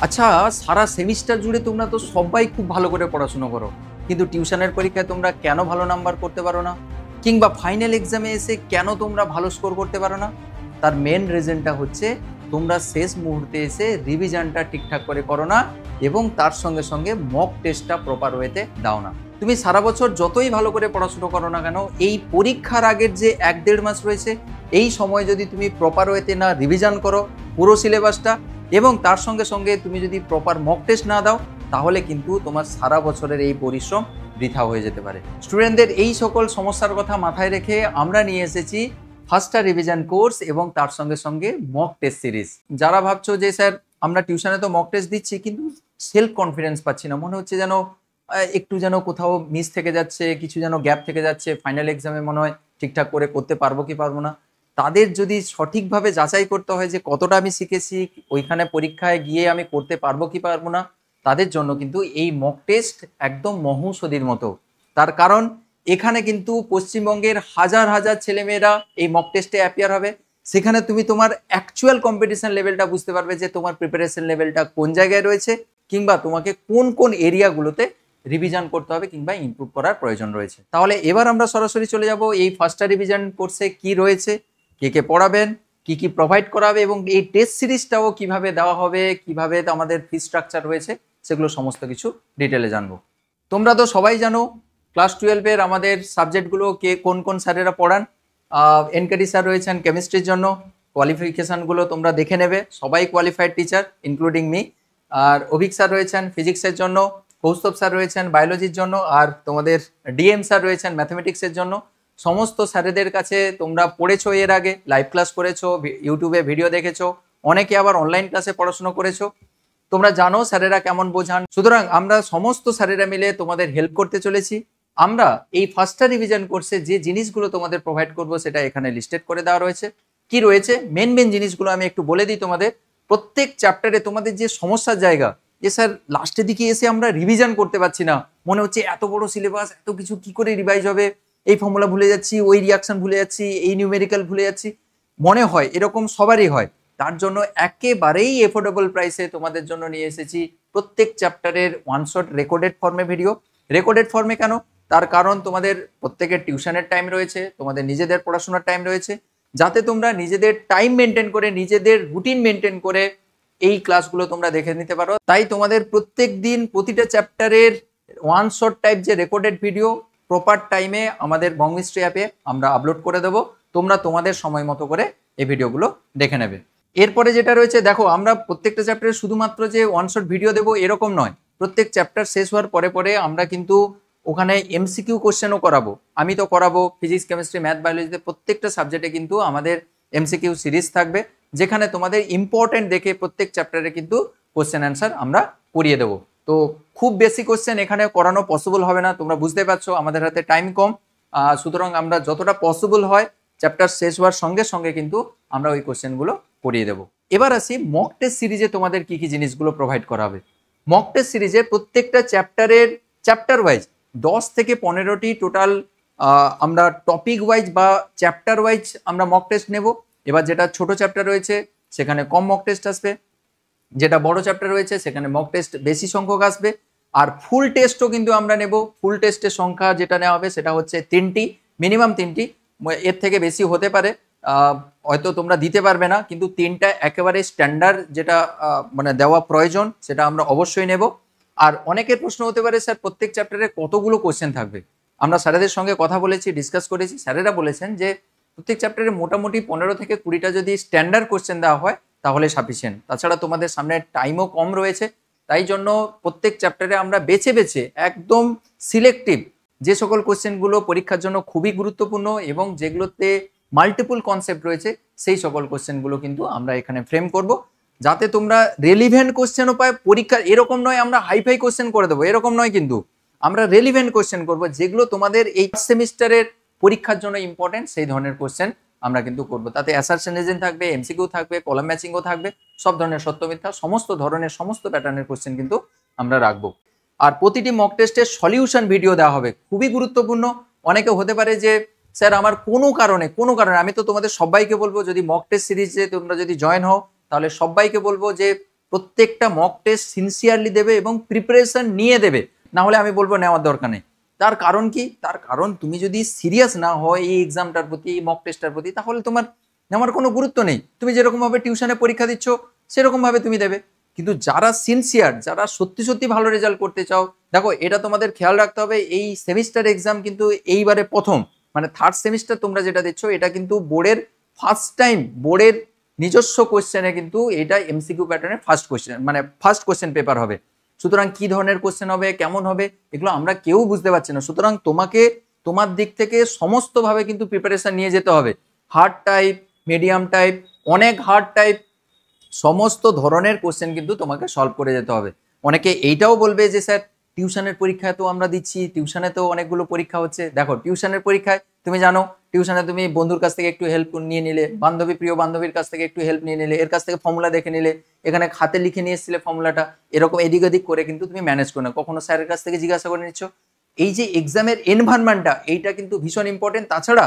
আচ্ছা, সারা সেমিস্টার জুড়ে তোমরা তো সবাই খুব ভালো করে পড়াশোনা করো, কিন্তু টিউশনের পরীক্ষায় তোমরা কেন ভালো নাম্বার করতে পারো না? কিংবা ফাইনাল এক্সামে এসে কেন তোমরা ভালো স্কোর করতে পারো না? তার মেন রিজনটা হচ্ছে তোমরা শেষ মুহূর্তে এসে রিভিশনটা ঠিকঠাক করে করো না এবং তার সঙ্গে সঙ্গে মক টেস্টটা প্রপার ওয়েতে দাও না। তুমি সারা বছর যতই ভালো করে পড়াশোনা করো না কেন, এই পরীক্ষার আগের যে 1-1.5 মাস রয়েছে, এই সময় যদি তুমি প্রপার ওয়েতে না রিভিশন করো পুরো সিলেবাসটা এবং তার সঙ্গে সঙ্গে তুমি যদি প্রপার মক টেস্ট না দাও, তাহলে কিন্তু তোমার সারা বছরের এই পরিশ্রম বৃথা হয়ে যেতে পারে। স্টুডেন্টদের এই সকল সমস্যার কথা মাথায় রেখে আমরা নিয়ে এসেছি ফার্স্টার রিভিশন কোর্স এবং তার সঙ্গে সঙ্গে মক টেস্ট সিরিজ। যারা ভাবছো যে স্যার আমরা টিউশনে তো মক টেস্ট দিচ্ছি কিন্তু সেলফ কনফিডেন্স পাচ্ছি না, মনে হচ্ছে যেন একটু যেন কোথাও মিস থেকে যাচ্ছে, কিছু যেন গ্যাপ থেকে যাচ্ছে, ফাইনাল এক্সামে মনে হয় ঠিকঠাক করে করতে পারবো কি পারবো না, তাদের যদি সঠিকভাবে যাচাই করতে হয় যে কতটা আমি শিখেছি, ওইখানে পরীক্ষায় গিয়ে আমি করতে পারবো কি পারবো না, তাদের জন্য কিন্তু এই মক টেস্ট একদম মহৌষধির মতো। তার কারণ এখানে কিন্তু পশ্চিমবঙ্গের হাজার হাজার ছেলেমেয়েরা এই মক টেস্টে অ্যাপিয়ার হবে। সেখানে তুমি তোমার অ্যাকচুয়াল কম্পিটিশন লেভেলটা বুঝতে পারবে যে তোমার প্রিপারেশন লেভেলটা কোন জায়গায় রয়েছে কিংবা তোমাকে কোন কোন এরিয়াগুলোতে রিভিশন করতে হবে কিংবা ইমপ্রুভ করার প্রয়োজন রয়েছে। তাহলে এবার আমরা সরাসরি চলে যাব এই ফার্স্টার রিভিশন কোর্সে কি রয়েছে, কে কে পড়াবেন, কি কি প্রোভাইড করাবে এবং এই টেস্ট সিরিজটাও কিভাবে দেওয়া হবে, কিভাবে আমাদের ফি স্ট্রাকচার রয়েছে, সেগুলো সমস্ত কিছু ডিটেলে জানবো। তোমরা তো সবাই জানো ক্লাস 12-এর আমাদের সাবজেক্টগুলো কে কোন কোন স্যারেরা পড়ান। এনকেডি স্যার রয়েছেন কেমিস্ট্রির জন্য, কোয়ালিফিকেশানগুলো তোমরা দেখে নেবে, সবাই কোয়ালিফাইড টিচার ইনক্লুডিং মি। আর অভিক স্যার রয়েছেন ফিজিক্সের জন্য, কৌস্তব স্যার রয়েছেন বায়োলজির জন্য, আর তোমাদের ডিএম স্যার রয়েছেন ম্যাথমেটিক্সের জন্য। সমস্ত স্যারেদের কাছে তোমরা পড়েছো, এর আগে লাইভ ক্লাস করেছো, ইউটিউবে ভিডিও দেখেছো, অনেকে আবার অনলাইন ক্লাসে পড়াশোনা করেছো, তোমরা জানো স্যারেরা কেমন বোঝান। সুতরাং আমরা সমস্ত স্যারেরা মিলে তোমাদের হেল্প করতে চলেছি। আমরা এই ফার্স্টার রিভিশন কোর্সে যে জিনিসগুলো তোমাদের প্রোভাইড করব সেটা এখানে লিস্টেড করে দেওয়া রয়েছে। কি রয়েছে মেন জিনিসগুলো আমি একটু বলে দিই তোমাদের। প্রত্যেক চ্যাপ্টারে তোমাদের যে সমস্যার জায়গা, যে স্যার লাস্টের দিকে এসে আমরা রিভিশন করতে পারছি না, মনে হচ্ছে এত বড় সিলেবাস, এত কিছু কি করে রিভাইজ হবে, এই ফর্মুলা ভুলে যাচ্ছি, ওই রিয়াকশন ভুলে যাচ্ছি, এই নিউমেরিক্যাল ভুলে যাচ্ছি, মনে হয় এরকম সবারই হয়। তার জন্য একেবারেই এফোর্ডেবল প্রাইসে তোমাদের জন্য নিয়ে এসেছি প্রত্যেক চ্যাপ্টারের ওয়ান শট রেকর্ডেড ফর্মে ভিডিও। রেকর্ডেড ফর্মে কেন? তার কারণ তোমাদের প্রত্যেকের টিউশনের টাইম রয়েছে, তোমাদের নিজেদের পড়াশোনার টাইম রয়েছে, যাতে তোমরা নিজেদের টাইম মেনটেন করে, নিজেদের রুটিন মেনটেন করে এই ক্লাসগুলো তোমরা দেখে নিতে পারো। তাই তোমাদের প্রত্যেক দিন প্রতিটা চ্যাপ্টারের ওয়ান শট টাইপ যে রেকর্ডেড ভিডিও প্রপার টাইমে আমাদের বংমিস্ট্রি অ্যাপে আমরা আপলোড করে দেবো। তোমরা তোমাদের সময় মতো করে এই ভিডিওগুলো দেখে নেবে। এরপরে যেটা রয়েছে দেখো, আমরা প্রত্যেকটা চ্যাপ্টারে শুধুমাত্র যে ওয়ান শট ভিডিও দেবো এরকম নয়, প্রত্যেক চ্যাপ্টার শেষ হওয়ার পরে পরে আমরা কিন্তু ওখানে এমসিকিউ কোশ্চেনও করাবো। আমি তো করাবো ফিজিক্স, কেমিস্ট্রি, ম্যাথ, বায়োলজিতে প্রত্যেকটা সাবজেক্টে কিন্তু আমাদের এমসিকিউ সিরিজ থাকবে, যেখানে তোমাদের ইম্পর্টেন্ট দেখে প্রত্যেক চ্যাপ্টারে কিন্তু কোশ্চেন অ্যান্সার আমরা করিয়ে দেবো। তো খুব বেশি কোশ্চেন এখানে করানো পসিবল হবে না, তোমরা বুঝতে পারছো আমাদের হাতে টাইম কম। সুতরাং আমরা যতটা পসিবল হয় চ্যাপ্টার শেষ হওয়ার সঙ্গে সঙ্গে কিন্তু আমরা ওই কোশ্চেনগুলো করিয়ে দেবো। এবার আসি মক টেস্ট সিরিজে তোমাদের কি কি জিনিসগুলো প্রোভাইড করা হবে। মক টেস্ট সিরিজে প্রত্যেকটা চ্যাপ্টারের চ্যাপ্টার ওয়াইজ 10 থেকে 15টি টোটাল আমরা টপিক ওয়াইজ বা চ্যাপ্টার ওয়াইজ আমরা মক টেস্ট নেব। এবার যেটা ছোট চ্যাপ্টার রয়েছে সেখানে কম মক টেস্ট আসবে, যেটা বড় চ্যাপ্টার রয়েছে সেখানে মক টেস্ট বেশি সংখ্যক আসবে। আর ফুল টেস্টও কিন্তু আমরা নেব। ফুল টেস্টের সংখ্যা যেটা নেওয়া হবে সেটা হচ্ছে 3টি, মিনিমাম 3টি, এর থেকে বেশি হতে পারে, হয়তো তোমরা দিতে পারবে না, কিন্তু 3টা একেবারে স্ট্যান্ডার্ড যেটা মানে দেওয়া প্রয়োজন সেটা আমরা অবশ্যই নেব। আর অনেকের প্রশ্ন হতে পারে স্যার প্রত্যেক চ্যাপ্টারে কতগুলো কোশ্চেন থাকবে। আমরা স্যারেদের সঙ্গে কথা বলেছি, ডিসকাস করেছি, স্যারেরা বলেছেন যে প্রত্যেক চ্যাপ্টারে মোটামুটি 15 থেকে 20টা যদি স্ট্যান্ডার্ড কোশ্চেন দেওয়া হয় তাহলে সাফিসিয়েন্ট। তাছাড়া তোমাদের সামনে টাইমও কম রয়েছে, তাই জন্য প্রত্যেক চ্যাপ্টারে আমরা বেছে বেছে একদম সিলেক্টিভ যে সকল কোশ্চেনগুলো পরীক্ষার জন্য খুবই গুরুত্বপূর্ণ এবং যেগুলোতে মাল্টিপল কনসেপ্ট রয়েছে সেই সকল কোশ্চেনগুলো কিন্তু আমরা এখানে ফ্রেম করব, যাতে তোমরা রেলিভেন্ট কোশ্চেনও পায় পরীক্ষার। এরকম নয় আমরা হাইফাই কোশ্চেন করে দেবো, এরকম নয়, কিন্তু আমরা রেলিভেন্ট কোশ্চেন করবো যেগুলো তোমাদের এই সেমিস্টারের পরীক্ষার জন্য ইম্পর্টেন্ট, সেই ধরনের কোশ্চেন আমরা কিন্তু করবো। তাতে অ্যাসারশন রিজন থাকবে, এমসিকিউ থাকবে, কলাম ম্যাচিংও থাকবে, সব ধরনের সত্য মিথ্যা সমস্ত ধরনের সমস্ত প্যাটার্নের কোশ্চেন কিন্তু আমরা রাখবো। আর প্রতিটি মক টেস্টের সলিউশন ভিডিও দেওয়া হবে, খুবই গুরুত্বপূর্ণ। অনেকে হতে পারে যে স্যার আমার কোনো কারণে, আমি তো তোমাদের সবাইকে বলবো যদি মক টেস্ট সিরিজে তোমরা যদি জয়েন হও তাহলে সবাইকে বলবো যে প্রত্যেকটা মক টেস্ট সিনসিয়ারলি দেবে এবং প্রিপারেশন নিয়ে দেবে, না হলে আমি বলবো নেওয়ার দরকার নেই। তার কারণ কি? তার কারণ তুমি যদি সিরিয়াস না হয় এই এক্সামটার প্রতি, এই মক টেস্টটার প্রতি, তাহলে তোমার নেওয়ার কোনো গুরুত্ব নেই। তুমি যেরকমভাবে টিউশনে পরীক্ষা দিচ্ছ সেরকমভাবে তুমি দেবে। কিন্তু যারা সিনসিয়ার, যারা সত্যি সত্যি ভালো রেজাল্ট করতে চাও, দেখো এটা তোমাদের খেয়াল রাখতে হবে, এই সেমিস্টার এক্সাম কিন্তু এইবারে প্রথম, মানে থার্ড সেমিস্টার তোমরা যেটা দিচ্ছ এটা কিন্তু বোর্ডের ফার্স্ট টাইম, বোর্ডের নিজস্ব কোশ্চেনে কিন্তু এটা এমসিকিউ প্যাটার্নের ফার্স্ট কোশ্চেন, মানে ফার্স্ট কোশ্চেন পেপার হবে। সুতরাং কি ধরনের কোশ্চেন হবে, কেমন হবে, এগুলো আমরা কেউ বুঝতে পারছি না। সুতরাং তোমাকে তোমার দিক থেকে সমস্তভাবে কিন্তু প্রিপারেশন নিয়ে যেতে হবে। হার্ড টাইপ, মিডিয়াম টাইপ, অনেক হার্ড টাইপ, সমস্ত ধরনের কোশ্চেন কিন্তু তোমাকে সলভ করে যেতে হবে। অনেকে এইটাও বলবে যে স্যার টিউশনের পরীক্ষায় তো আমরা দিচ্ছি, টিউশনে তো অনেকগুলো পরীক্ষা হচ্ছে। দেখো টিউশনের পরীক্ষায় তুমি জানো, টিউশনে তুমি বন্ধুর কাছ থেকে একটু হেল্প নিয়ে নিলে, বান্ধবী, প্রিয় বান্ধবীর কাছ থেকে একটু হেল্প নিয়ে নিলে, এর কাছ থেকে ফর্মুলা দেখে নিলে, এখানে খাতে লিখে নিয়ে এসেছিলে ফর্মুলাটা, এরকম এদিক ওদিক করে কিন্তু তুমি ম্যানেজ করো না, কখনো স্যারের কাছ থেকে জিজ্ঞাসা করে নিচ্ছ। এই যে এক্সামের এনভায়রনমেন্টটা, এইটা কিন্তু ভীষণ ইম্পর্টেন্ট। তাছাড়া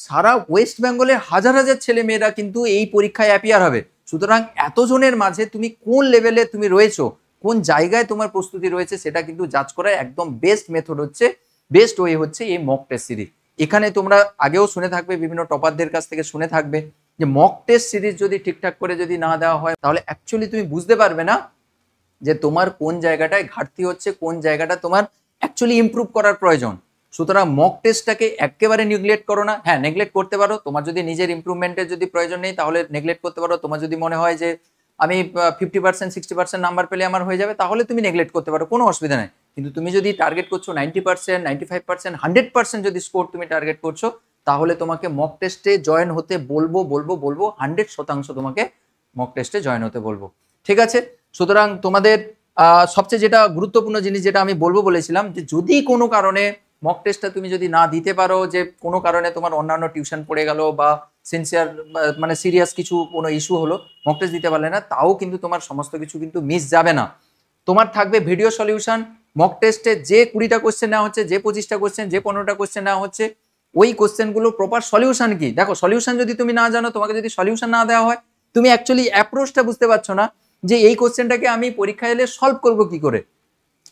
সারা ওয়েস্ট বেঙ্গলের হাজার হাজার ছেলে মেয়েরা কিন্তু এই পরীক্ষায় অ্যাপিয়ার হবে। সুতরাং এতজনের মাঝে তুমি কোন লেভেলে তুমি রয়েছো, কোন জায়গায় তোমার প্রস্তুতি রয়েছে, সেটা কিন্তু জাজ করার একদম বেস্ট মেথড হচ্ছে, বেস্ট ওয়ে হচ্ছে এই মক টেস্ট সিরিজ। এখানে তোমরা আগেও শুনে থাকবে, বিভিন্ন টপারদের কাছ থেকে শুনে থাকবে যে মক টেস্ট সিরিজ যদি ঠিকঠাক করে যদি না দেওয়া হয়, তাহলে অ্যাকচুয়ালি তুমি বুঝতে পারবে না যে তোমার কোন জায়গাটায় ঘাটতি হচ্ছে, কোন জায়গাটা তোমার অ্যাকচুয়ালি ইমপ্রুভ করার প্রয়োজন। সুতরাং মক টেস্টটাকে একেবারে নেগলেক্ট করো না। হ্যাঁ, নেগলেক্ট করতে পারো, তোমার যদি নিজের ইমপ্রুভমেন্টের যদি প্রয়োজন নেই তাহলে নেগলেক্ট করতে পারো। তোমার যদি মনে হয় যে আমি 50%, 60% নাম্বার পেলে আমার হয়ে যাবে, তাহলে তুমি নেগলেক্ট করতে পারো, কোনো অসুবিধা নেই। কিন্তু তুমি যদি টার্গেট করছো 90%, 95%, 100% যদি স্কোর তুমি টার্গেট করছো, তাহলে তোমাকে মক টেস্টে জয়েন হতে বলবো 100% তোমাকে মক টেস্টে জয়েন হতে বলবো। ঠিক আছে? সুতরাং তোমাদের সবচেয়ে যেটা গুরুত্বপূর্ণ জিনিস যেটা আমি বলবো বলেছিলাম, যে যদি কোনো কারণে মক টেস্টটা তুমি যদি না দিতে পারো, যে কোনো কারণে তোমার অন্যান্য টিউশন পড়ে গেল বা সিনসিয়ার মানে সিরিয়াস কিছু কোনো ইস্যু হলো, মক টেস্ট দিতে পারলে না, তাও কিন্তু তোমার সমস্ত কিছু কিন্তু মিস যাবে না। তোমার থাকবে ভিডিও সলিউশন। মক টেস্টে যে 20টা কোশ্চেন নেওয়া হচ্ছে, যে 25টা কোশ্চেন, যে 15টা কোশ্চেন নেওয়া হচ্ছে, ওই কোশ্চেনগুলো প্রপার সলিউশন কি, দেখো সলিউশন যদি তুমি না জানো, তোমাকে যদি সলিউশন না দেওয়া হয়, তুমি অ্যাকচুয়ালি অ্যাপ্রোচটা বুঝতে পারছো না যে এই কোশ্চেনটাকে আমি পরীক্ষায় এলে সলভ করবো কি করে।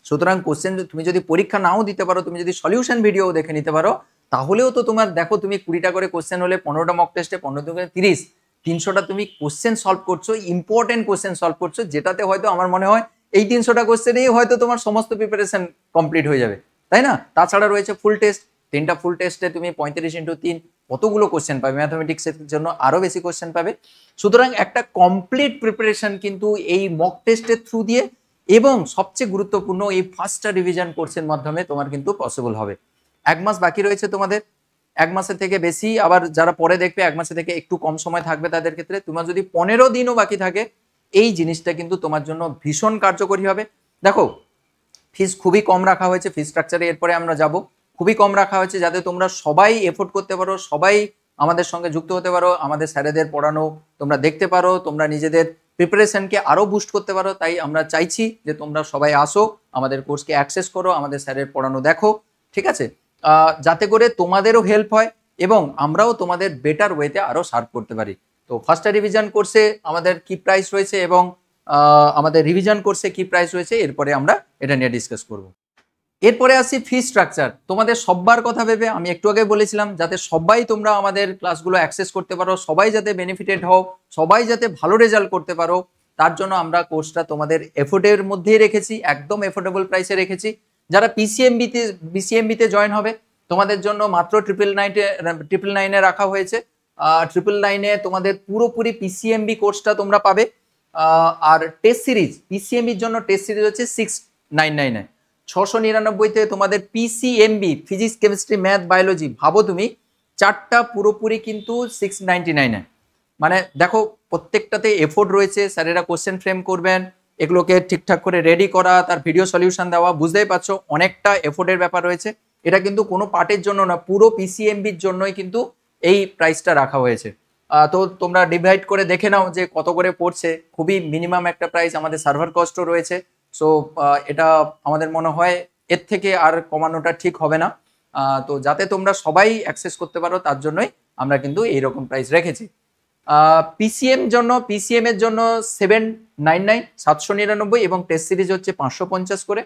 সুতরাং কোশ্চেন তুমি যদি পরীক্ষা নাও দিতে পারো, তুমি যদি সলিউশন ভিডিও দেখে নিতে পারো, তাহলেও তো তোমার দেখো তুমি 20টা করে কোশ্চেন হলে 15টা মক টেস্টে 15 করে 30, 300টা তুমি কোশ্চেন সলভ করছো, ইম্পর্টেন্ট কোশ্চেন সলভ করছো, যেটাতে হয়তো আমার মনে হয় এই 300টা কোশ্চেনেই হয়তো তোমার সমস্ত প্রিপারেশন কমপ্লিট হয়ে যাবে, তাই না? তাছাড়া রয়েছে ফুল টেস্ট, 3টা ফুল টেস্টে তুমি 35x3 কতগুলো কোশ্চেন পাবে, ম্যাথমেটিক্সের জন্য আরো বেশি কোশ্চেন পাবে। সুতরাং একটা কমপ্লিট প্রিপারেশন কিন্তু এই মক টেস্টের থ্রু দিয়ে এবং সবচেয়ে গুরুত্বপূর্ণ এই ফার্স্টটা রিভিশন কোর্সের মাধ্যমে তোমার কিন্তু পসিবল হবে। 1 মাস বাকি রয়েছে তোমাদের, 1 মাসের থেকে বেশি, আবার যারা পরে দেখবে 1 মাসের থেকে একটু কম সময় থাকবে তাদের ক্ষেত্রে, তোমার যদি 15 দিনও বাকি থাকে, এই জিনিসটা কিন্তু তোমার জন্য ভীষণ কার্যকরী হবে। দেখো ফিস খুবই কম রাখা হয়েছে, ফিস স্ট্রাকচারে এরপরে আমরা যাব, খুবই কম রাখা হয়েছে যাতে তোমরা সবাই এফোর্ড করতে পারো, সবাই আমাদের সঙ্গে যুক্ত হতে পারো, আমাদের স্যারেদের পড়ানো তোমরা দেখতে পারো, তোমরা নিজেদের প্রিপারেশনকে আরও বুস্ট করতে পারো। তাই আমরা চাইছি যে তোমরা সবাই আসো, আমাদের কোর্সকে অ্যাক্সেস করো, আমাদের স্যারের পড়ানো দেখো, ঠিক আছে? যাতে করে তোমাদেরও হেল্প হয় এবং আমরাও তোমাদের বেটার ওয়েতে আরও সার্ভ করতে পারি। তো ফার্স্ট রিভিশন কোর্সে আমাদের কি প্রাইস রয়েছে এবং আমাদের রিভিশন কোর্সে কি প্রাইস রয়েছে, এরপরে আমরা এটা নিয়ে ডিসকাস করব। এরপরে আসি ফি স্ট্রাকচার। তোমাদের সবার কথা ভেবে আমি একটু আগে বলেছিলাম যাতে সবাই তোমরা আমাদের ক্লাসগুলো অ্যাক্সেস করতে পারো, সবাই যাতে বেনিফিটেড হও, সবাই যাতে ভালো রেজাল্ট করতে পারো, তার জন্য আমরা কোর্সটা তোমাদের এফোর্ডের মধ্যেই রেখেছি, একদম এফোর্ডেবল প্রাইসে রেখেছি। যারা পিসিএমবিতে জয়েন হবে তোমাদের জন্য মাত্র 999 রাখা হয়েছে। 999 তোমাদের পুরোপুরি পিসিএমবি কোর্সটা তোমরা পাবে। আর টেস্ট সিরিজ, পিসিএমবির জন্য টেস্ট সিরিজ হচ্ছে 699। 699-তে তোমাদের PCMB, physics, chemistry, math, biology, ভাবো তুমি 4টা পুরোপুরি কিন্তু 699। মানে দেখো প্রত্যেকটাতে এফোর্ট রয়েছে, স্যারেরা কোশ্চেন ফ্রেম করবেন, এগুলোকে ঠিকঠাক করে রেডি করা, তার ভিডিও সলিউশন দেওয়া, বুঝতেই পারছো অনেকটা এফোর্টের ব্যাপার রয়েছে। এটা কিন্তু কোনো পার্টের জন্য না, পুরো পিসিএমবির জন্যই কিন্তু এই প্রাইসটা রাখা হয়েছে। তো তোমরা ডিভাইড করে দেখে নাও যে কত করে পড়ছে, খুবই মিনিমাম একটা প্রাইস, আমাদের সার্ভার কস্টও রয়েছে। সো এটা আমাদের মনে হয় এর থেকে আর কমানোটা ঠিক হবে না। তো যাতে তোমরা সবাই অ্যাক্সেস করতে পারো তার জন্যই আমরা কিন্তু এইরকম প্রাইস রেখেছি। পিসিএম এর জন্য 799 799 এবং টেস্ট সিরিজ হচ্ছে 550 করে।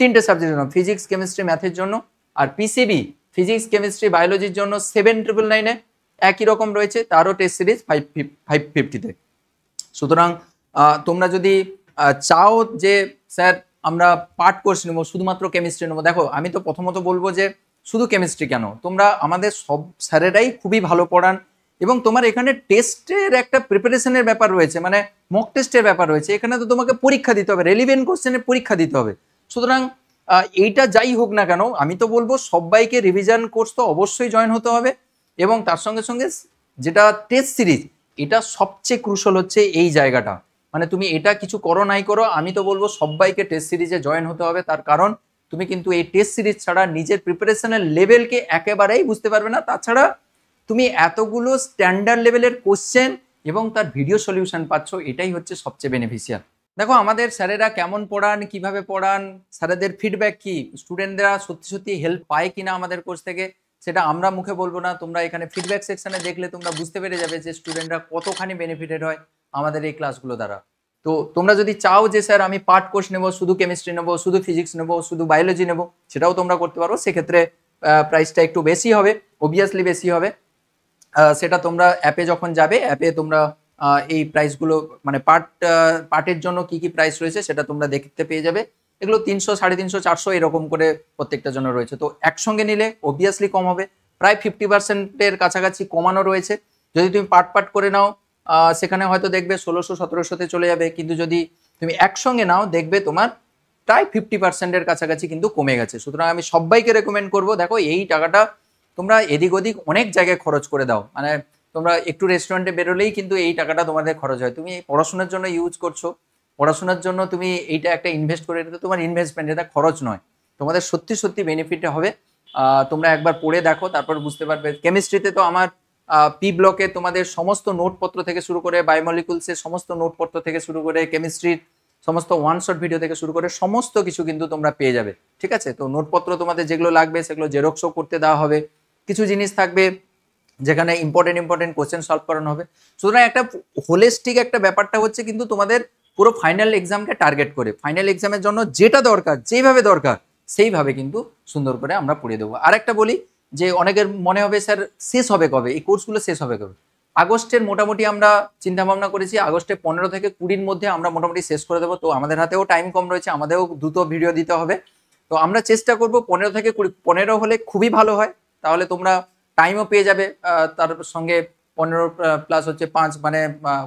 তিনটে সাবজেক্টের জন্য ফিজিক্স কেমিস্ট্রি ম্যাথের জন্য। আর পিসিবি ফিজিক্স কেমিস্ট্রি বায়োলজির জন্য 7999 একই রকম রয়েছে, তারও টেস্ট সিরিজ 550-তে। সুতরাং তোমরা যদি চাও যে স্যার আমরা পার্ট কোর্স নেবো, শুধুমাত্র কেমিস্ট্রি নেবো, দেখো আমি তো প্রথমত বলবো যে শুধু কেমিস্ট্রি কেন, তোমরা আমাদের সব স্যারেরাই খুবই ভালো পড়ান এবং তোমার এখানে টেস্টের একটা প্রিপারেশনের ব্যাপার রয়েছে, মানে মক টেস্টের ব্যাপার রয়েছে। এখানে তো তোমাকে পরীক্ষা দিতে হবে, রেলিভেন্ট কোশ্চেনের পরীক্ষা দিতে হবে। সুতরাং এইটা যাই হোক না কেন, আমি তো বলবো সবাইকে রিভিশন কোর্স তো অবশ্যই জয়েন হতে হবে এবং তার সঙ্গে সঙ্গে যেটা টেস্ট সিরিজ, এটা সবচেয়ে ক্রুশাল হচ্ছে এই জায়গাটা। মানে তুমি এটা কিছু করো নাই করো, আমি তো বলবো সবাইকে টেস্ট সিরিজে জয়েন হতে হবে। তার কারণ তুমি কিন্তু এই টেস্ট সিরিজ ছাড়া নিজের প্রিপারেশনের লেভেলকে একেবারেই বুঝতে পারবে না। তাছাড়া তুমি এতগুলো স্ট্যান্ডার্ড লেভেলের কোশ্চেন এবং তার ভিডিও সলিউশন পাচ্ছ, এটাই হচ্ছে সবচেয়ে বেনিফিশিয়াল। দেখো আমাদের স্যারেরা কেমন পড়ান, কিভাবে পড়ান, স্যারেদের ফিডব্যাক কি, স্টুডেন্টরা সত্যি সত্যি হেল্প পায় কিনা আমাদের কোর্স থেকে, সেটা আমরা মুখে বলবো না, তোমরা এখানে ফিডব্যাক সেকশনে দেখলে তোমরা বুঝতে পেরে যাবে যে স্টুডেন্টরা কতখানি বেনিফিটেড হয় আমাদের এই ক্লাসগুলো দ্বারা। তো তোমরা যদি চাও যে স্যার আমি পার্ট কোর্স নেবো, শুধু কেমিস্ট্রি নেবো, শুধু ফিজিক্স নেবো, শুধু বায়োলজি নেবো, সেটাও তোমরা করতে পারো। সেক্ষেত্রে প্রাইসটা একটু বেশি হবে, অবভিয়াসলি বেশি হবে। সেটা তোমরা অ্যাপে যখন যাবে, অ্যাপে তোমরা এই প্রাইসগুলো মানে পার্টের জন্য কি কি প্রাইস রয়েছে সেটা তোমরা দেখতে পেয়ে যাবে। এগুলো 300, 350, 400 এরকম করে প্রত্যেকটা জন্য রয়েছে। তো একসঙ্গে নিলে অবভিয়াসলি কম হবে, প্রায় 50%-এর কাছাকাছি কমানো রয়েছে। যদি তুমি পার্ট করে নাও সেখানে হয়তো দেখবে 1600-1700-তে চলে যাবে, কিন্তু যদি তুমি একসঙ্গে নাও দেখবে তোমার প্রায় 50%-এর কাছাকাছি কিন্তু কমে গেছে। সুতরাং আমি সবাইকে রেকমেন্ড করবো, দেখো এই টাকাটা তোমরা এদিক ওদিক অনেক জায়গায় খরচ করে দাও, মানে তোমরা একটু রেস্টুরেন্টে বেরোলেই কিন্তু এই টাকাটা তোমাদের খরচ হয়। তুমি পড়াশোনার জন্য ইউজ করছো, পড়াশোনার জন্য তুমি এইটা একটা ইনভেস্ট করে, এটা তোমার ইনভেস্টমেন্ট, এটা খরচ নয়। তোমাদের সত্যি সত্যি বেনিফিট হবে। তোমরা একবার পড়ে দেখো, তারপর বুঝতে পারবে। কেমিস্ট্রিতে তো আমার পি ব্লকে তোমাদের সমস্ত নোটপত্র থেকে শুরু করে, বায়োমলিকুলসের সমস্ত নোটপত্র থেকে শুরু করে, কেমিস্ট্রির সমস্ত ওয়ান শট ভিডিও থেকে শুরু করে সমস্ত কিছু কিন্তু তোমরা পেয়ে যাবে। ঠিক আছে, তো নোটপত্র তোমাদের যেগুলো লাগবে সেগুলো জেরক্সও করতে দেওয়া হবে। কিছু জিনিস থাকবে যেখানে ইম্পর্টেন্ট কোশ্চেন সলভ করানো হবে। সুতরাং একটা হোলিস্টিক একটা ব্যাপারটা হচ্ছে কিন্তু তোমাদের পুরো ফাইনাল এক্সামকে টার্গেট করে, ফাইনাল এক্সামের জন্য যেটা দরকার, যেভাবে দরকার সেইভাবে কিন্তু সুন্দর করে আমরা পড়িয়ে দেবো। আরেকটা বলি যে অনেকের মনে হবে স্যার শেষ হবে কবে, এই কোর্সগুলো শেষ হবে কবে? আগস্টের মোটামুটি আমরা চিন্তা ভাবনা করেছি, আগস্টে 15 থেকে 20-র মধ্যে আমরা মোটামুটি শেষ করে দেবো। তো আমাদের হাতেও টাইম কম রয়েছে, আমাদেরও দ্রুত ভিডিও দিতে হবে। তো আমরা চেষ্টা করব 15 থেকে 20, 15 হলে খুবই ভালো হয়, তাহলে তোমরা টাইমও পেয়ে যাবে। তার সঙ্গে 15 প্লাস হচ্ছে 5 মানে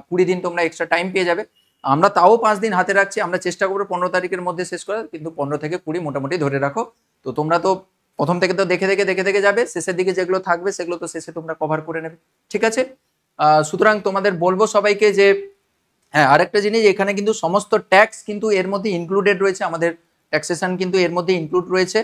20 দিন তোমরা এক্সট্রা টাইম পেয়ে যাবে। আমরা তাও 5 দিন হাতে রাখছি, আমরা চেষ্টা করবো 15 তারিখের মধ্যে শেষ করার, কিন্তু 15 থেকে 20 মোটামুটি ধরে রাখো। তো তোমরা তো প্রথম থেকে তো দেখে দেখে যাবে, শেষের দিকে যেগুলো থাকবে সেগুলো তো শেষে তোমরা কভার করে নেবে। ঠিক আছে, সুতরাং তোমাদের বলবো সবাইকে যে হ্যাঁ, আরেকটা জিনিস, এখানে কিন্তু সমস্ত ট্যাক্স কিন্তু এর মধ্যে ইনক্লুডেড রয়েছে, আমাদের ট্যাক্সেশন কিন্তু এর মধ্যে ইনক্লুড রয়েছে।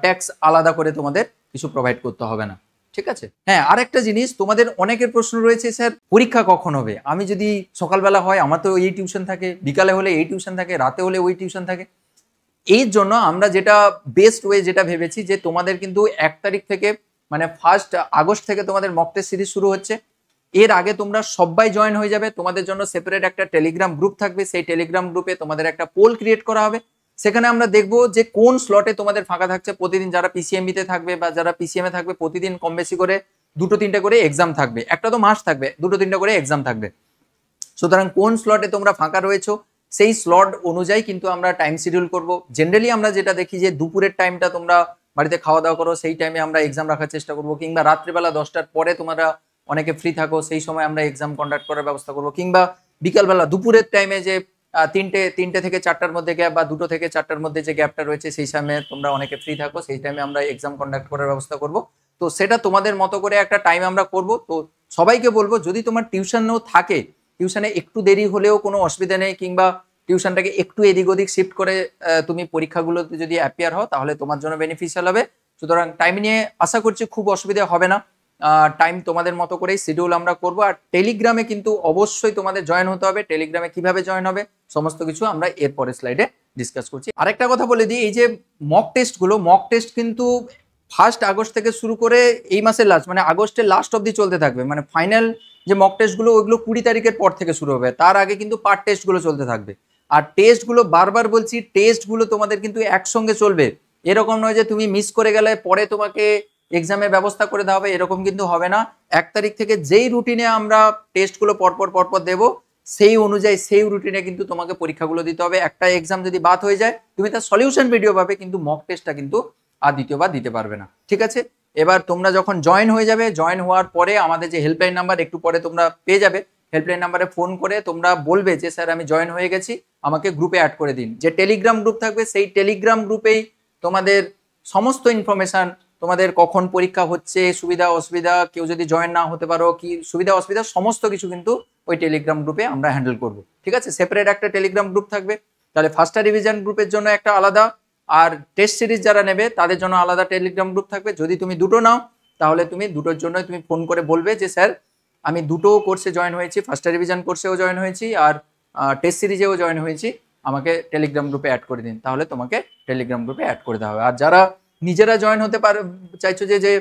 ট্যাক্স আলাদা করে তোমাদের কিছু প্রোভাইড করতে হবে না। ঠিক আছে, হ্যাঁ আরেকটা জিনিস, তোমাদের অনেকের প্রশ্ন রয়েছে স্যার পরীক্ষা কখন হবে? আমি যদি সকালবেলা হয় আমার তো এই টিউশন থাকে, বিকালে হলে এই টিউশন থাকে, রাতে হলে ওই টিউশন থাকে। এই জন্য আমরা যেটা বেস্ট ওয়ে যেটা ভেবেছি যে তোমাদের কিন্তু 1 তারিখ থেকে মানে 1 আগস্ট থেকে তোমাদের মক টেস্ট সিরিজ শুরু হচ্ছে। এর আগে তোমরা সবাই জয়েন হয়ে যাবে, তোমাদের জন্য সেপারেট একটা টেলিগ্রাম গ্রুপ থাকবে, সেই টেলিগ্রাম গ্রুপে তোমাদের একটা পোল ক্রিয়েট করা হবে। সেখানে আমরা দেখবো যে কোন স্লটে তোমাদের ফাঁকা থাকছে। প্রতিদিন যারা পিসিএমবিতে থাকবে বা যারা পিসিএম এ থাকবে, প্রতিদিন কম বেশি করে 2-3টে করে এক্সাম থাকবে, একটা তো মাস থাকবে, 2-3টে করে এক্সাম থাকবে। সুতরাং কোন স্লটে তোমরা ফাঁকা রয়েছো সেই স্লট অনুযায়ী কিন্তু আমরা টাইম শিডিউল করব। জেনারেলি আমরা যেটা দেখি যে দুপুরের টাইমটা তোমরা বাড়িতে খাওয়া দাওয়া করো, সেই টাইমে আমরা এক্সাম রাখার চেষ্টা করব, কিংবা রাত্রিবেলা 10টার পরে তোমরা অনেকে ফ্রি থাকো, সেই সময় আমরা এক্সাম কন্ডাক্ট করার ব্যবস্থা করব। কিংবা বিকালবেলা দুপুরের টাইমে যে 3টে থেকে 4টার মধ্যে গ্যাপ বা 2টো থেকে 4টার মধ্যে যে গ্যাপটা রয়েছে, সেই সময় তোমরা অনেকে ফ্রি থাকো, সেই টাইমে আমরা এক্সাম কন্ডাক্ট করার ব্যবস্থা করব। তো সেটা তোমাদের মতো করে একটা টাইম আমরা করব। তো সবাইকে বলবো যদি তোমার টিউশনও থাকে, টিউশনে একটু দেরি হলেও কোনো অসুবিধা নেই, কিংবা টিউশনটাকে একটু এদিক ওদিক শিফট করে তুমি পরীক্ষাগুলোতে যদি অ্যাপিয়ার হও তাহলে তোমার জন্য বেনিফিশিয়াল হবে। সুতরাং টাইম নিয়ে আশা করছি খুব অসুবিধা হবে না। টাইম তোমাদের মতো করেই শিডিউল আমরা করব। আর টেলিগ্রামে কিন্তু অবশ্যই তোমাদের জয়েন হতে হবে। টেলিগ্রামে কিভাবে জয়েন হবে সমস্ত কিছু আমরা এরপরের স্লাইডে ডিসকাস করছি। আরেকটা কথা বলে দিই, এই যে মক টেস্ট কিন্তু 1 আগস্ট থেকে শুরু করে এই মাসের লাস্ট মানে আগস্টের লাস্ট অবধি চলতে থাকবে, মানে ফাইনাল যে মক টেস্টগুলো ওইগুলো 20 তারিখের পর থেকে শুরু হবে, তার আগে কিন্তু পার্ট টেস্টগুলো চলতে থাকবে। আর টেস্টগুলো বারবার বলছি, টেস্টগুলো তোমাদের কিন্তু একসঙ্গে চলবে। এরকম নয় যে তুমি মিস করে গেলে পরে তোমাকে এক্সামের ব্যবস্থা করে দেওয়া হবে, এরকম কিন্তু হবে না। 1 তারিখ থেকে যেই রুটিনে আমরা টেস্টগুলো পরপর দেবো, সেই অনুযায়ী সেই রুটিনে কিন্তু তোমাকে পরীক্ষাগুলো দিতে হবে। একটা এক্সাম যদি বাদ হয়ে যায়, তুমি তার সলিউশন ভিডিও পাবে, কিন্তু মক টেস্টটা কিন্তু আর দ্বিতীয়বার দিতে পারবে না। ঠিক আছে, এবার তোমরা যখন জয়েন হয়ে যাবে, জয়েন হওয়ার পরে আমাদের যে হেল্পলাইন নাম্বার একটু পরে তোমরা পেয়ে যাবে, হেল্পলাইন নাম্বারে ফোন করে তোমরা বলবে যে স্যার আমি জয়েন হয়ে গেছি, আমাকে গ্রুপে অ্যাড করে দিন। যে টেলিগ্রাম গ্রুপ থাকবে, সেই টেলিগ্রাম গ্রুপেই তোমাদের সমস্ত ইনফরমেশন, তোমাদের কখন পরীক্ষা হচ্ছে, সুবিধা অসুবিধা, কেউ যদি জয়েন না হতে পারো কি সুবিধা অসুবিধা, সমস্ত কিছু কিন্তু ওই টেলিগ্রাম গ্রুপে আমরা হ্যান্ডেল করব। ঠিক আছে, সেপারেট একটা টেলিগ্রাম গ্রুপ থাকবে। তাহলে ফার্স্ট রিভিশন গ্রুপের জন্য একটা আলাদা, আর টেস্ট সিরিজ যারা নেবে তাদের জন্য আলাদা টেলিগ্রাম গ্রুপ থাকবে। যদি তুমি দুটো নাও, তাহলে তুমি দুটোর জন্য তুমি ফোন করে বলবে যে স্যার আমি দুটো কোর্সে জয়েন হয়েছি, ফার্স্ট রিভিশন কোর্সেও জয়েন হয়েছি আর টেস্ট সিরিজেও জয়েন হয়েছি, আমাকে টেলিগ্রাম গ্রুপে অ্যাড করে দিন। তাহলে তোমাকে টেলিগ্রাম গ্রুপে অ্যাড করে দেওয়া হবে। আর যারা নিজেরা জয়েন হতে চাইছো যে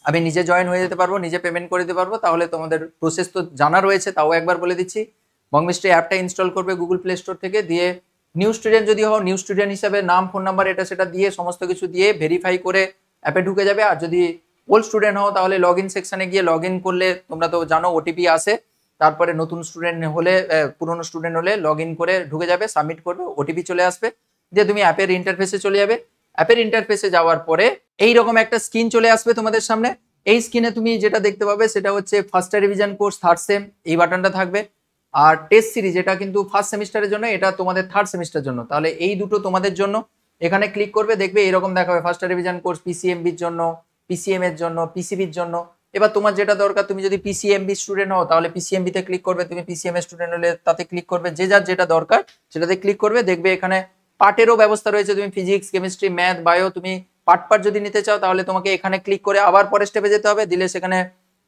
আমি নিজে জয়েন হয়ে যেতে পারবো, নিজে পেমেন্ট করে দিতে পারবো, তাহলে তোমাদের প্রসেস তো জানা রয়েছে, তাও একবার বলে দিচ্ছি। বংমিস্ট্রি অ্যাপটা ইনস্টল করবে গুগল প্লে স্টোর থেকে, দিয়ে নিউ স্টুডেন্ট যদি হও, নিউ স্টুডেন্ট হিসাবে নাম ফোন নাম্বার এটা সেটা দিয়ে সমস্ত কিছু দিয়ে ভেরিফাই করে অ্যাপে ঢুকে যাবে। আর যদি ওল্ড স্টুডেন্ট হও, তাহলে লগ ইন সেকশনে গিয়ে লগ ইন করলে, তোমরা তো জানো ওটিপি আসে, তারপরে নতুন স্টুডেন্ট হলে, পুরনো স্টুডেন্ট হলে লগ ইন করে ঢুকে যাবে, সাবমিট করবে, ওটিপি চলে আসবে, দিয়ে তুমি অ্যাপের ইন্টারফেসে চলে যাবে। অ্যাপের ইন্টারফেসে যাওয়ার পরে এইরকম একটা স্ক্রিন চলে আসবে তোমাদের সামনে। এই স্ক্রিনে তুমি যেটা দেখতে পাবে সেটা হচ্ছে first revision course third same, এই বাটনটা থাকবে। আর টেস্ট সিরিজ, এটা কিন্তু ফার্স্ট সেমিস্টারের জন্য, এটা তোমাদের থার্ড সেমিস্টারের জন্য। তাহলে এই দুটো তোমাদের জন্য। এখানে ক্লিক করবে, দেখবে এরকম দেখাবে ফার্স্ট রিভিশন কোর্স পিসিএমবির জন্য, পিসিএম এর জন্য, পিসিবির জন্য। এবার তোমার যেটা দরকার, তুমি যদি পিসিএমবি স্টুডেন্ট হও তাহলে পিসিএমবি তে ক্লিক করবে, তুমি পিসিএম এর স্টুডেন্ট হলে তাতে ক্লিক করবে, যে যার যেটা দরকার সেটাতে ক্লিক করবে। দেখবে এখানে পার্টেরও ব্যবস্থা রয়েছে, তুমি ফিজিক্স, কেমিস্ট্রি, ম্যাথ, বায়ো, তুমি পার্ট যদি নিতে চাও তাহলে তোমাকে এখানে ক্লিক করে আবার পরের স্টেপে যেতে হবে, দিলে সেখানে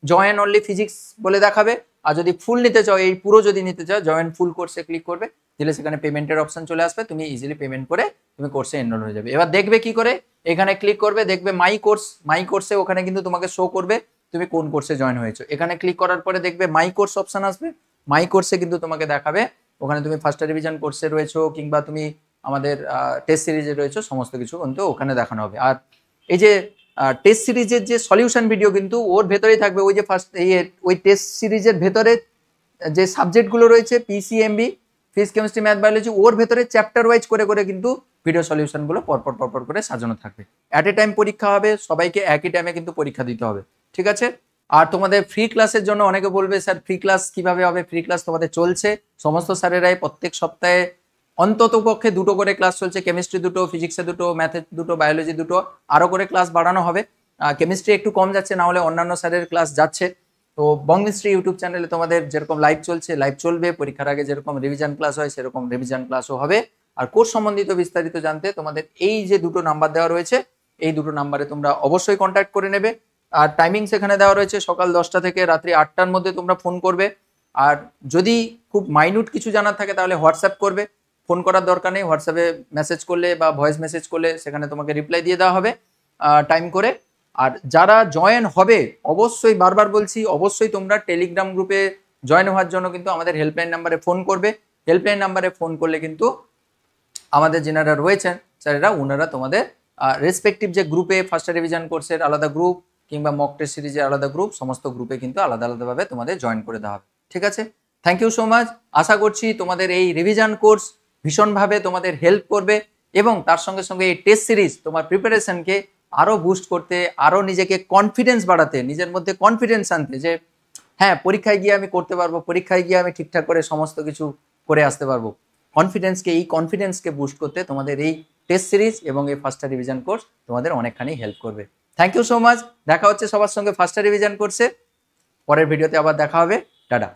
জয়েন অনলি ফিজিক্স বলে দেখাবে। আর যদি ফুল নিতে চাও, এই পুরো যদি নিতে চাও, জয়েন ফুল কোর্সে ক্লিক করবে, দিলে সেখানে পেমেন্টের অপশন চলে আসবে, তুমি ইজিলি পেমেন্ট করে তুমি কোর্সে এনরোল হয়ে যাবে। এবার দেখবে কি করে, এখানে ক্লিক করবে, দেখবে মাই কোর্সে ওখানে কিন্তু তোমাকে শো করবে তুমি কোন কোর্সে জয়েন হয়েছো। এখানে ক্লিক করার পরে দেখবে মাই কোর্স অপশন আসবে, মাই কোর্সে কিন্তু তোমাকে দেখাবে ওখানে তুমি ফার্স্ট রিভিশন কোর্সে রয়েছো কিংবা তুমি আমাদের টেস্ট সিরিজে রয়েছো, সমস্ত কিছু কিন্তু ওখানে দেখানো হবে। আর এই যে টেস্ট সিরিজের যে সলিউশন ভিডিও কিন্তু ওর ভেতরেই থাকবে, ওই যে ওই টেস্ট সিরিজের ভেতরে যে সাবজেক্টগুলো রয়েছে PCMB, physics, chemistry, math, biology, ওর ভেতরে চ্যাপ্টার ওয়াইজ করে কিন্তু ভিডিও সলিউশনগুলো পরপর করে সাজানো থাকবে। অ্যাট এ টাইম পরীক্ষা হবে, সবাইকে একই টাইমে কিন্তু পরীক্ষা দিতে হবে। ঠিক আছে, আর তোমাদের ফ্রি ক্লাসের জন্য অনেকে বলবে স্যার ফ্রি ক্লাস কিভাবে হবে। ফ্রি ক্লাস তোমাদের চলছে, সমস্ত স্যারেরাই প্রত্যেক সপ্তাহে অন্তত পক্ষে দুটো করে ক্লাস চলছে, কেমিস্ট্রি দুটো, ফিজিক্সে দুটো, ম্যাথে দুটো, বায়োলজি দুটো, আরও করে ক্লাস বাড়ানো হবে। কেমিস্ট্রি একটু কম যাচ্ছে, না হলে অন্যান্য স্যারের ক্লাস যাচ্ছে। তো বংমিস্ট্রি ইউটিউব চ্যানেলে তোমাদের যেরকম লাইভ চলছে, লাইভ চলবে, পরীক্ষার আগে যেরকম রিভিশন ক্লাস হয় সেরকম রিভিশন ক্লাসও হবে। আর কোর্স সম্বন্ধিত বিস্তারিত জানতে তোমাদের এই যে দুটো নাম্বার দেওয়া রয়েছে, এই দুটো নাম্বারে তোমরা অবশ্যই কন্ট্যাক্ট করে নেবে। আর টাইমিংস এখানে দেওয়া রয়েছে, সকাল 10টা থেকে রাত্রি 8টার মধ্যে তোমরা ফোন করবে। আর যদি খুব মাইনিউট কিছু জানার থাকে তাহলে হোয়াটসঅ্যাপ করবে, ফোন করার দরকার নেই। হোয়াটসঅ্যাপে মেসেজ করলে বা ভয়েস মেসেজ করলে সেখানে তোমাকে রিপ্লাই দিয়ে দেওয়া হবে টাইম করে। আর যারা জয়েন হবে, অবশ্যই বারবার বলছি, অবশ্যই তোমরা টেলিগ্রাম গ্রুপে জয়েন হওয়ার জন্য কিন্তু আমাদের হেল্পলাইন নাম্বারে ফোন করবে। হেল্পলাইন নাম্বারে ফোন করলে কিন্তু আমাদের যেনারা রয়েছেন স্যারেরা, ওনারা তোমাদের রেসপেক্টিভ যে গ্রুপে ফার্স্ট রিভিশন কোর্সের আলাদা গ্রুপ কিংবা মক টেস্ট সিরিজের আলাদা গ্রুপ, সমস্ত গ্রুপে কিন্তু আলাদা আলাদাভাবে তোমাদের জয়েন করে দেওয়া হবে। ঠিক আছে, থ্যাংক ইউ সো মাচ। আশা করছি তোমাদের এই রিভিশন কোর্স ভীষণভাবে তোমাদের হেল্প করবে এবং তার সঙ্গে সঙ্গে এই টেস্ট সিরিজ তোমার প্রিপারেশনকে আরও বুস্ট করতে, আরও নিজেকে কনফিডেন্স বাড়াতে, নিজের মধ্যে কনফিডেন্স আনতে, যে হ্যাঁ পরীক্ষায় গিয়ে আমি করতে পারবো, পরীক্ষায় গিয়ে আমি ঠিকঠাক করে সমস্ত কিছু করে আসতে পারবো। এই কনফিডেন্সকে বুস্ট করতে তোমাদের এই টেস্ট সিরিজ এবং এই ফার্স্ট রিভিশন কোর্স তোমাদের অনেকখানি হেল্প করবে। Thank you so much. দেখা হচ্ছে সবার সঙ্গে ফার্স্ট রিভিশন কোর্সে, পরের ভিডিওতে আবার দেখা হবে। টাটা।